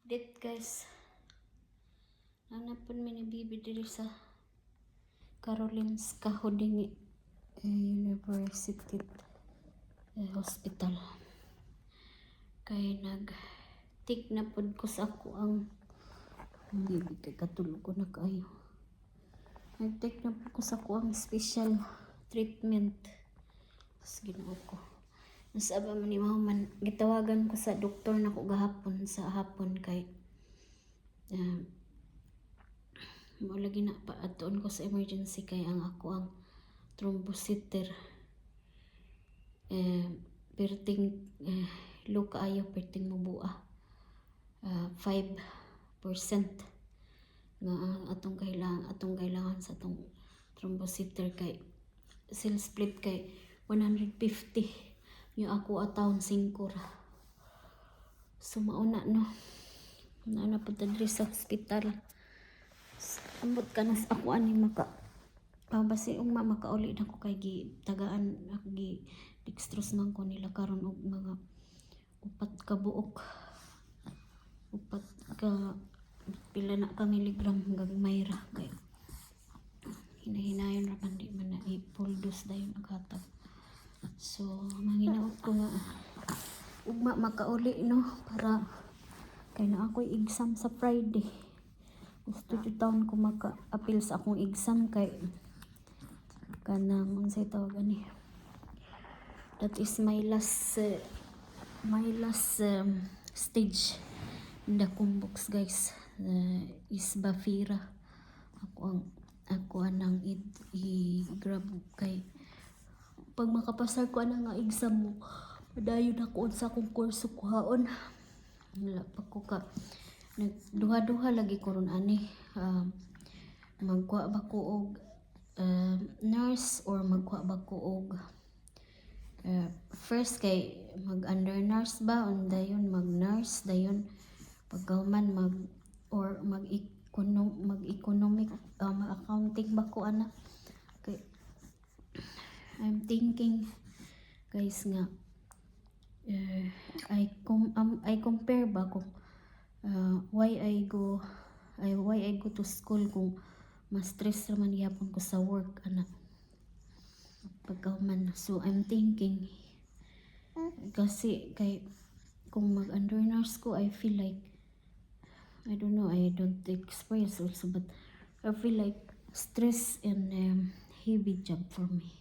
Update guys, nanapon mi ni bibi diri sa Karolinska Holding University Hospital. Kay nag-tik na pod ko sa ako ang bibi kay katulog ko na kayo. Nag-tik na pod ko sa ako ang special treatment. Tapos ginoo ko. Nasa ba man ni man gitawagan ko sa doktor na ko gahapon sa hapon kay mo lagi na paadtoon ko sa emergency kay ang ako ang thrombocyter perting low kaayo perting mabua 5% nga atong kailangan sa atong thrombocyter kay cell split kay 150 yung ako atawon 5 ra. So mauna no. Nauna po diri sa hospital. Ambot ka na sa ako ani maka basi ugma makauli na ko kay tagaan ako gi dextrose man ko nila karon og mga 4 ka buok. 4 ka pila na ka miligram hanggang mayra kay hinahinayon ra man di man na i-full dose dayon aghatag. So, manginaot ko nga ugma makauli no para kay na ako'y exam sa Friday. Gusto jud taon ko maka-appeal sa akong exam kay kanang unsay tawag ani. That is my last stage in the box guys. Is Bafira. Ako anang i-grab kay pag makapasar ko na nga exam mo, padayon ako sa akong kurso kuhaon. Wala pa ko ka. Duha-duha lagi ko ron ani. Magkuha ba ko og nurse or magkuha ba ko og first kay mag-under nurse ba? Dayon mag-nurse. Dayon pagkahuman mag-economic accounting ba ko ana. Kay I'm thinking guys nga I compare ba kung why I go to school kung mas stress naman yapon ko sa work anak pagkahuman. So I'm thinking kasi kay kung mag-under nurse ko I feel like I don't know, I don't experience also but I feel like stress and heavy job for me.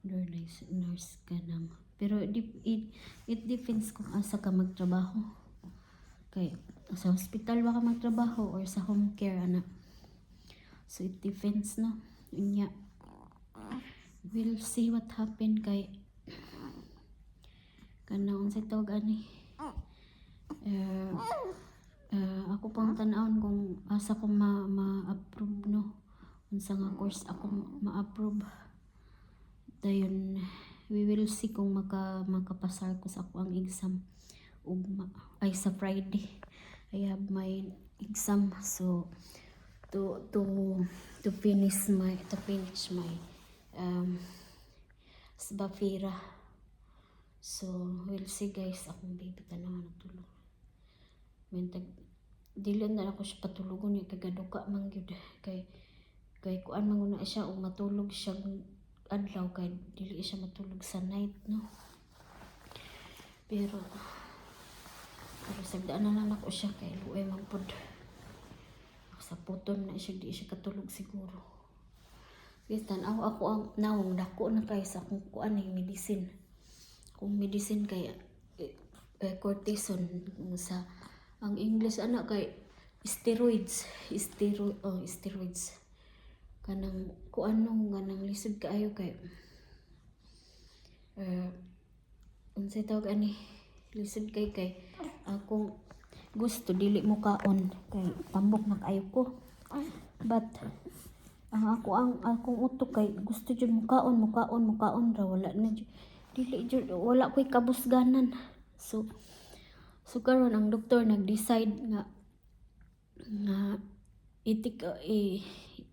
Nurse ka naman. Pero it depends kung asa ka magtrabaho. Kaya sa hospital ba ka magtrabaho or sa home care anak. So it depends no. Unya. We'll see what happen kay kanang unsay tawag ani. Ako pang tan-awon kung asa ko ma-approve no. Unsa nga course ako ma-approve. Dayon we will see kung makapasar ko sa ako ang exam ugma ay sa Friday I have my exam. So to finish my Bafira. So we'll see guys. Akong baby tanawa natulog mentag dili na ako siya patulogon ni kagaduka man gyud kay kuan man na siya o matulog siya adlaw kay dili siya matulog sa night no. Pero sagdaan na lang ako siya kay luoy man pud sa puton na siya di siya katulog siguro. Guys tan-aw ako ang nawong dako na kay sa akong kuan ni medicine. Kung medicine kay cortisone sa ang English ana kay steroids kanang kuanong kanang lisod kaayo kay unsay tawag ani lisod kay akong gusto dili mo kaon kay tambok na kaayo ko but ang akong utok kay gusto jud mo kaon ra wala na dili jud wala koy kabusganan. So karon ang doktor nag-decide nga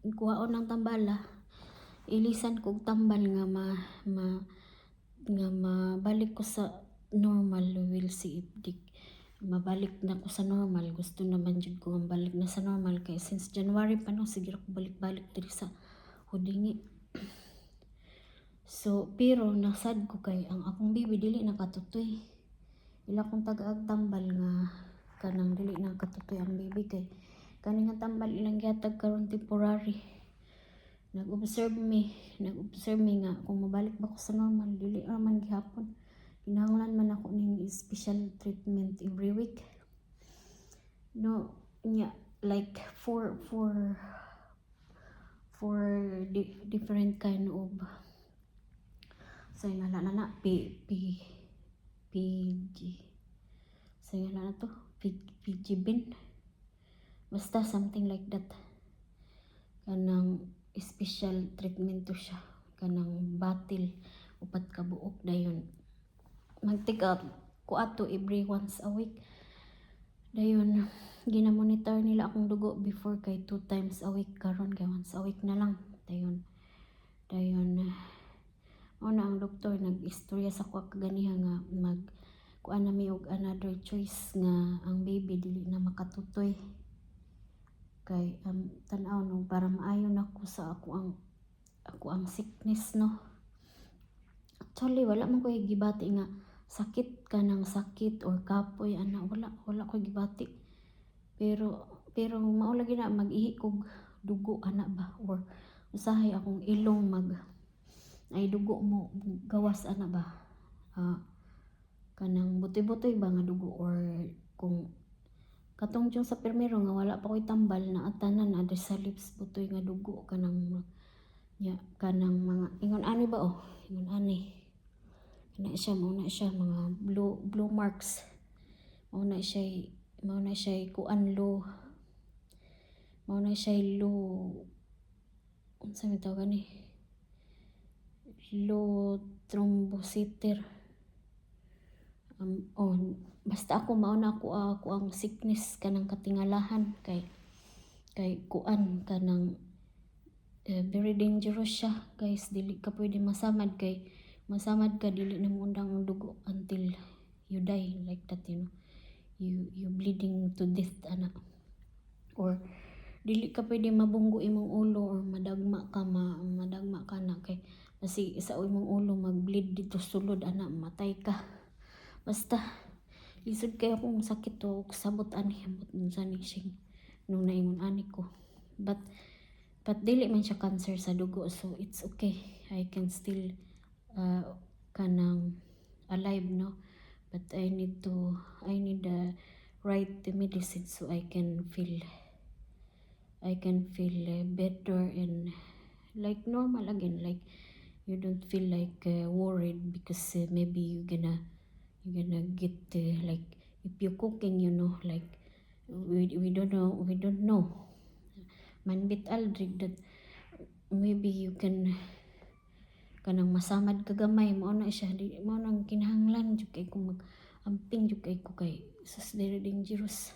kuhaon ng tambala ilisan kog tambal nga mabalik ko sa normal. We'll see if mabalik na ko sa normal. Gusto naman jud ko ang balik na sa normal kay since January pa no sige ako balik-balik diri sa Hudingi. So pero nasad ko kay ang akong baby dili nakatutoy. Ila kong tagaag tambal nga kanang dili nakatutoy ang baby kay kani nga tambal ilang gihatag karon temporary. Nag-observe me nga kung mabalik ba ko sa normal dili man gihapon. Kinahanglan man ako ning special treatment every week. No, nya like for different kind of say ngala na PG say ngala na to PGBin basta something like that kanang special treatment to siya kanang batil upat ka buok dayon magtika ko ato every once a week dayon ginamonitor nila akong dugo before kay 2 times a week karon kay once a week na lang dayon una ang doktor nag-istorya sa ko kaganiha nga kuan na mi og another choice nga ang baby dili na makatutoy kay tan-aw no para maayon ako sa ako ang sickness no. Actually wala man ko gibati nga sakit kanang sakit or kapoy ana wala ko gibati pero mao lagi na mag-ihi kog dugo ana ba or usahay akong ilong ay dugo mo gawas ana ba kanang butoy-butoy ba nga dugo or kung katong yung sa permero nga wala pa ko'y tambal na atanan na sa lips butoy nga dugo kanang kanang mga ingon ani ba ingon ani na siya mga blue marks mauna siya kuan low unsa mi tawag ni low thrombocyte basta ako mauna ako ang sickness kanang katingalahan kay kuan kanang very dangerous siya guys dili ka pwede masamad kay masamad ka dili na mo undang ang dugo until you die like that you bleeding to death ana or dili ka pwede mabunggo imong ulo or madagma ka na kay kasi isa imong ulo mag-bleed dito sulod ana matay ka basta lisod kay akong sakit to sabot ani sa nishing nung naingon ani ko but dili man siya cancer sa dugo so it's okay I can still kanang alive no but I need the right medicine so I can feel better and like normal again like you don't feel like worried because maybe you're gonna get like if you're cooking like we don't know man bit aldrig that maybe you can kanang masamad kagamay mao na siya di mao nang kinahanglan jud kay ko mag-amping jud kay ko kay sus very dangerous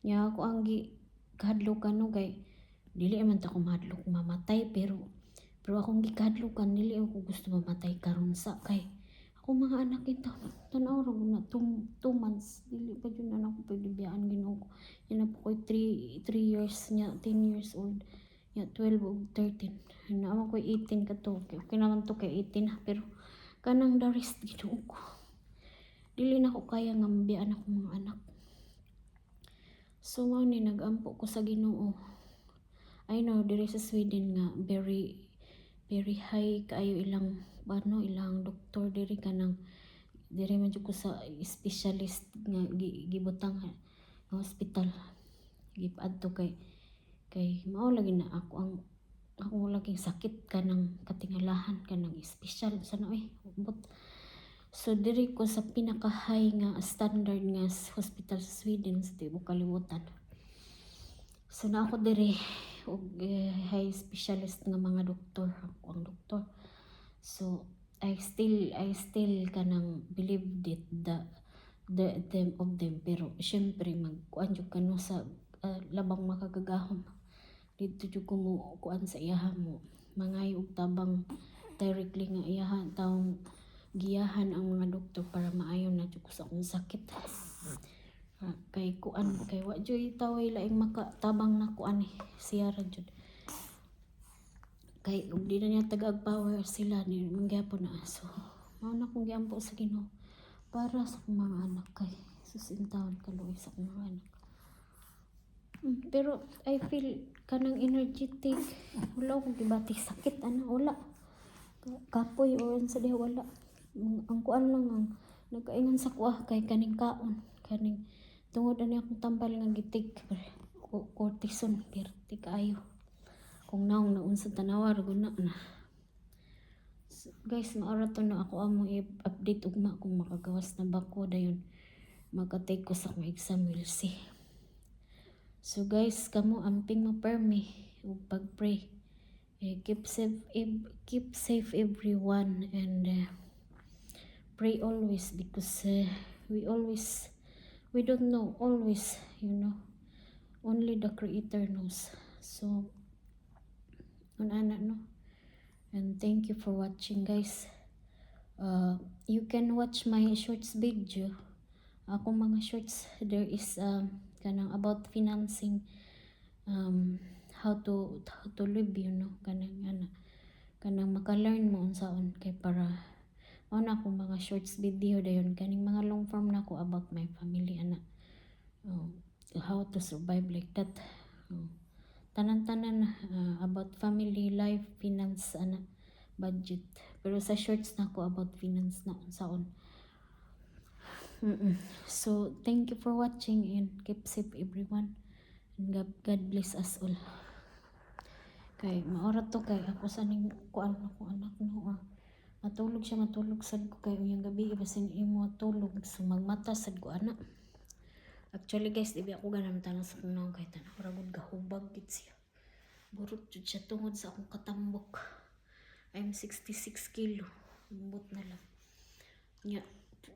nya ako ang gihadlokan no kay dili man ta ko mahadlok mamatay pero akong gikahadlokan dili ako gusto mamatay karon sa kay ako mga anak ito tan-aw ra na 2 months dili pa jud na ako pwede biyaan Ginoo ko yan na po ko'y 3 years nya 10 years old ya 12 o 13 naman ko 18 ka to okay naman to kay 18 pero kanang the rest Ginoo ko dili na ko kaya nga mabiyaan ako mga anak so mao ni nagampo ko sa Ginoo I know diri sa Sweden nga very high kaayo ilang doktor diri kanang diri man jud ko sa specialist nga gibutang nga hospital gipadto kay mao lagi na ako laging sakit kanang katingalahan kanang special sana but so diri ko sa pinaka high nga standard nga hospital sa Sweden sa tibuok kalibutan so na ako diri og high specialist nga mga doktor ako ang doktor so I still kanang believe them pero syempre magkuan jud kano sa labang makagagahom dito jud ko mo kuan sa iyaha mo mangay og tabang directly nga iyaha taong giyahan ang mga doktor para maayon na jud ko sa akong sakit Kay kuan kay wa joy taway laing makatabang na kuan siya ra jud. Kay ug di na niya tagag power sila ni mangyapon na so. Mao na kong giampo sa Ginoo para sa akong mga anak kay susintawon kaluoy sa akong mga anak. Pero I feel kanang energetic. Wala akong gibati sakit ana wala. Kapoy o sa diha wala. Ang kuan lang ang nagkaingon sa kuha kay kaning kaon kaning tungod ani akong tambal nga gitik cortison perti kaayo kung naong naunsa tanawar guna na so, guys maara to na ako amo i-update ugma kung makagawas na bako dayon makatake ko sa akong exam we'll see. So guys kamo amping mo permi ug pag-pray keep safe everyone and pray always because we don't know always, only the Creator knows. So ana no, and thank you for watching guys. You can watch my shorts video. Akong mga shorts there is kanang about financing, how to live, kanang maka-learn mo unsaon kay para na akong mga shorts video dayon kaning mga long form na ko about my family ana. How to survive like that. Tanan-tanan about family life, finance ana, budget. Pero sa shorts na ko about finance na unsaon. So thank you for watching and keep safe everyone. And God bless us all. Kay maora to kay ako sa ning kuan ako anak no. Matulog sad ko kay uyang gabi basin imo tulog so magmata sad ko ana. Actually guys, di ba ako ganam tanong sa kung naong kahit na paragod gahubag gid siya. Burot jud siya tungod sa akong katambok. I'm 66 kilo. Bumot na lang. Nya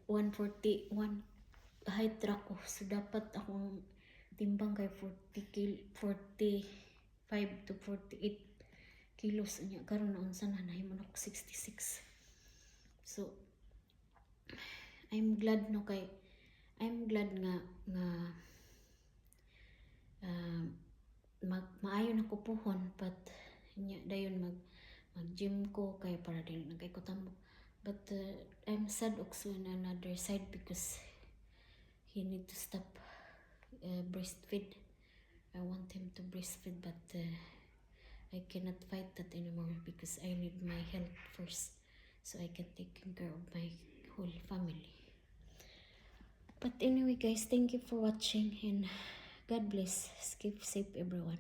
141 height ra ko. So dapat akong timbang kay 45 to 48 kilos nya karon na unsa na nahimo na ko 66. So I'm glad nga maayo na ko puhon but nya dayon mag gym ko kay para dili na kay ko tambok. But I'm sad also on another side because he need to stop breastfeed. I want him to breastfeed but I cannot fight that anymore because I need my health first so I can take care of my whole family. But anyway guys, thank you for watching and God bless. Keep safe everyone.